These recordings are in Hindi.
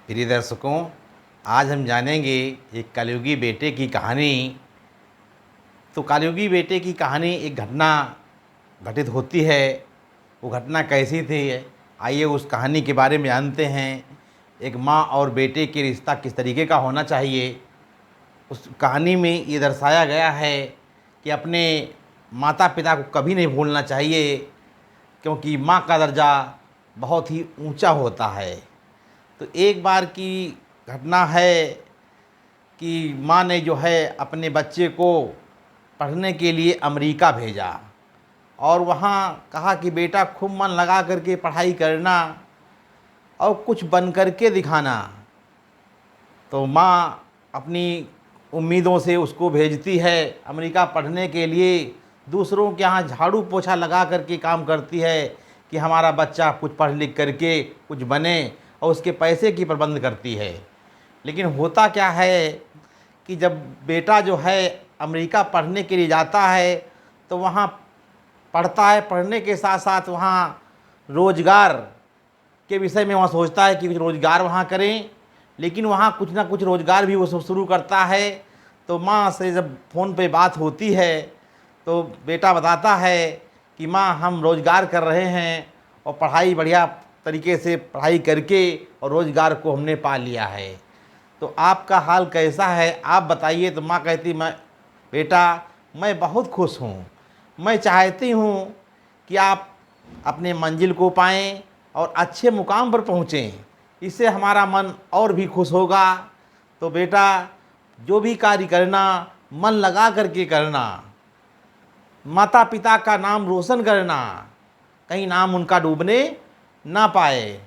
प्रिय दर्शकों, आज हम जानेंगे एक कलयुगी बेटे की कहानी। तो कलयुगी बेटे की कहानी एक घटना घटित होती है। वो घटना कैसी थी, आइए उस कहानी के बारे में जानते हैं। एक माँ और बेटे के रिश्ता किस तरीके का होना चाहिए, उस कहानी में ये दर्शाया गया है कि अपने माता पिता को कभी नहीं भूलना चाहिए, क्योंकि माँ का दर्जा बहुत ही ऊंचा होता है। तो एक बार की घटना है कि माँ ने जो है अपने बच्चे को पढ़ने के लिए अमेरिका भेजा और वहाँ कहा कि बेटा खूब मन लगा करके पढ़ाई करना और कुछ बन करके दिखाना। तो माँ अपनी उम्मीदों से उसको भेजती है अमेरिका पढ़ने के लिए। दूसरों के यहाँ झाड़ू पोछा लगा करके काम करती है कि हमारा बच्चा कुछ पढ़ लिख करके कुछ बने, और उसके पैसे की प्रबंध करती है। लेकिन होता क्या है कि जब बेटा जो है अमेरिका पढ़ने के लिए जाता है तो वहाँ पढ़ता है, पढ़ने के साथ साथ वहाँ रोज़गार के विषय में वहाँ सोचता है कि कुछ रोज़गार वहाँ करें। लेकिन वहाँ कुछ ना कुछ रोज़गार भी वो सब शुरू करता है। तो माँ से जब फ़ोन पे बात होती है तो बेटा बताता है कि माँ हम रोज़गार कर रहे हैं और पढ़ाई बढ़िया तरीके से पढ़ाई करके और रोज़गार को हमने पा लिया है। तो आपका हाल कैसा है, आप बताइए। तो माँ कहती, बेटा मैं बहुत खुश हूँ, मैं चाहती हूँ कि आप अपने मंजिल को पाएँ और अच्छे मुकाम पर पहुँचें, इससे हमारा मन और भी खुश होगा। तो बेटा जो भी कार्य करना मन लगा करके करना, माता पिता का नाम रोशन करना, कहीं नाम उनका डूबने ना पाए।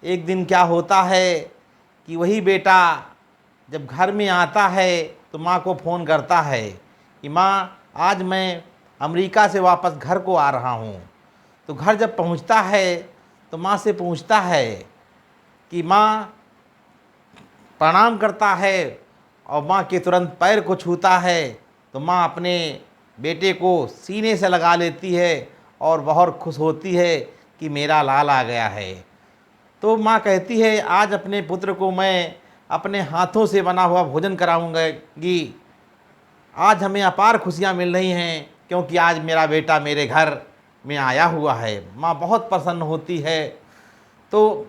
एक दिन क्या होता है कि वही बेटा जब घर में आता है तो माँ को फ़ोन करता है कि माँ आज मैं अमेरिका से वापस घर को आ रहा हूँ। तो घर जब पहुँचता है तो माँ से पूछता है कि माँ, प्रणाम करता है और माँ के तुरंत पैर को छूता है। तो माँ अपने बेटे को सीने से लगा लेती है और बहुत खुश होती है कि मेरा लाल आ गया है। तो माँ कहती है आज अपने पुत्र को मैं अपने हाथों से बना हुआ भोजन कराऊंगी। आज हमें अपार खुशियाँ मिल रही हैं क्योंकि आज मेरा बेटा मेरे घर में आया हुआ है। माँ बहुत प्रसन्न होती है। तो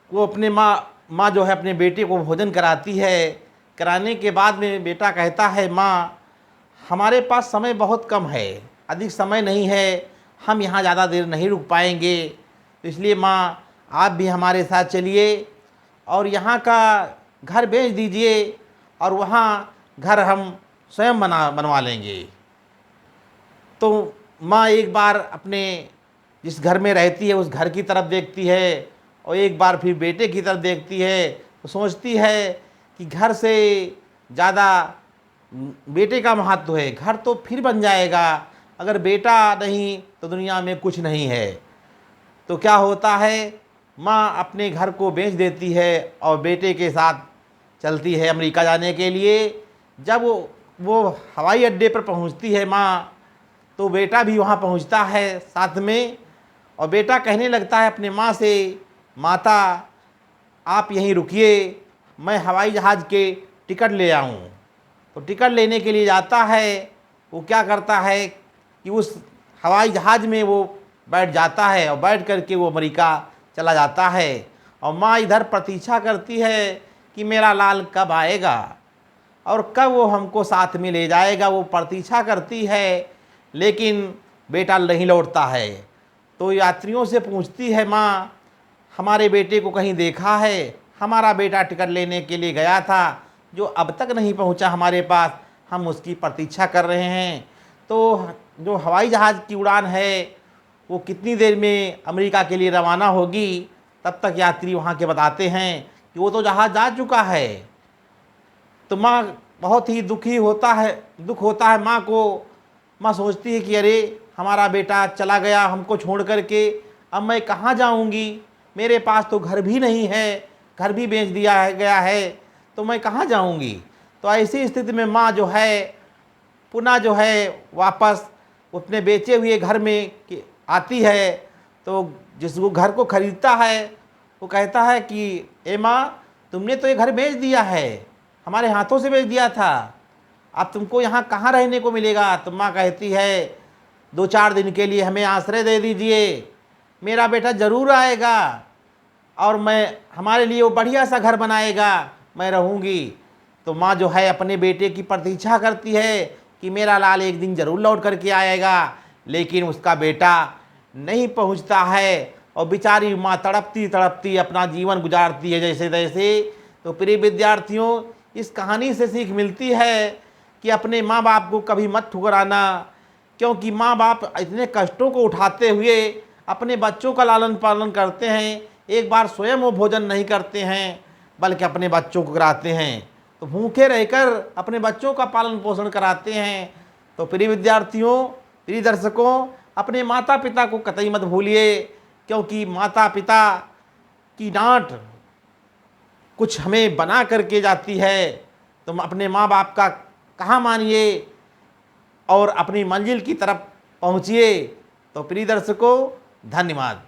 वो अपने माँ जो है अपने बेटे को भोजन कराती है। कराने के बाद में बेटा कहता है, माँ हमारे पास समय बहुत कम है, अधिक समय नहीं है, हम यहाँ ज़्यादा देर नहीं रुक पाएंगे। तो इसलिए माँ आप भी हमारे साथ चलिए और यहाँ का घर बेच दीजिए और वहाँ घर हम स्वयं बनवा लेंगे। तो माँ एक बार अपने जिस घर में रहती है उस घर की तरफ देखती है और एक बार फिर बेटे की तरफ देखती है। तो सोचती है कि घर से ज़्यादा बेटे का महत्व है। घर तो फिर बन जाएगा, अगर बेटा नहीं तो दुनिया में कुछ नहीं है। तो क्या होता है, माँ अपने घर को बेच देती है और बेटे के साथ चलती है अमेरिका जाने के लिए। जब वो हवाई अड्डे पर पहुँचती है माँ, तो बेटा भी वहाँ पहुँचता है साथ में। और बेटा कहने लगता है अपने माँ से, माता आप यहीं रुकिए, मैं हवाई जहाज़ के टिकट ले आऊँ। तो टिकट लेने के लिए जाता है। वो क्या करता है कि उस हवाई जहाज़ में वो बैठ जाता है और बैठ करके वो अमेरिका चला जाता है। और माँ इधर प्रतीक्षा करती है कि मेरा लाल कब आएगा और कब वो हमको साथ में ले जाएगा। वो प्रतीक्षा करती है, लेकिन बेटा नहीं लौटता है। तो यात्रियों से पूछती है माँ, हमारे बेटे को कहीं देखा है? हमारा बेटा टिकट लेने के लिए गया था, जो अब तक नहीं पहुँचा हमारे पास, हम उसकी प्रतीक्षा कर रहे हैं। तो जो हवाई जहाज़ की उड़ान है वो कितनी देर में अमेरिका के लिए रवाना होगी? तब तक यात्री वहाँ के बताते हैं कि वो तो जहाज़ जा चुका है। तो माँ बहुत ही दुख होता है माँ को। माँ सोचती है कि अरे हमारा बेटा चला गया हमको छोड़ करके, अब मैं कहाँ जाऊँगी? मेरे पास तो घर भी नहीं है, घर भी बेच दिया गया है, तो मैं कहाँ जाऊँगी? तो ऐसी स्थिति में माँ जो है पुनः जो है वापस अपने बेचे हुए घर में आती है। तो जिस वो घर को खरीदता है वो कहता है कि ए माँ, तुमने तो ये घर बेच दिया है, हमारे हाथों से बेच दिया था, अब तुमको यहाँ कहाँ रहने को मिलेगा। तो माँ कहती है 2-4 दिन के लिए हमें आश्रय दे दीजिए, मेरा बेटा ज़रूर आएगा और मैं हमारे लिए वो बढ़िया सा घर बनाएगा, मैं रहूँगी। तो माँ जो है अपने बेटे की प्रतीक्षा करती है कि मेरा लाल एक दिन ज़रूर लौट करके आएगा, लेकिन उसका बेटा नहीं पहुँचता है और बेचारी माँ तड़पती तड़पती अपना जीवन गुजारती है जैसे तैसे। तो प्रिय विद्यार्थियों, इस कहानी से सीख मिलती है कि अपने माँ बाप को कभी मत ठुकराना, क्योंकि माँ बाप इतने कष्टों को उठाते हुए अपने बच्चों का लालन पालन करते हैं, एक बार स्वयं वो भोजन नहीं करते हैं बल्कि अपने बच्चों को कराते हैं, तो भूखे रहकर अपने बच्चों का पालन पोषण कराते हैं। तो प्रिय विद्यार्थियों, प्रिय दर्शकों, अपने माता पिता को कतई मत भूलिए, क्योंकि माता पिता की डांट कुछ हमें बना करके जाती है। तुम अपने माँ बाप का कहाँ मानिए और अपनी मंजिल की तरफ पहुँचिए। तो प्रिय दर्शकों, धन्यवाद।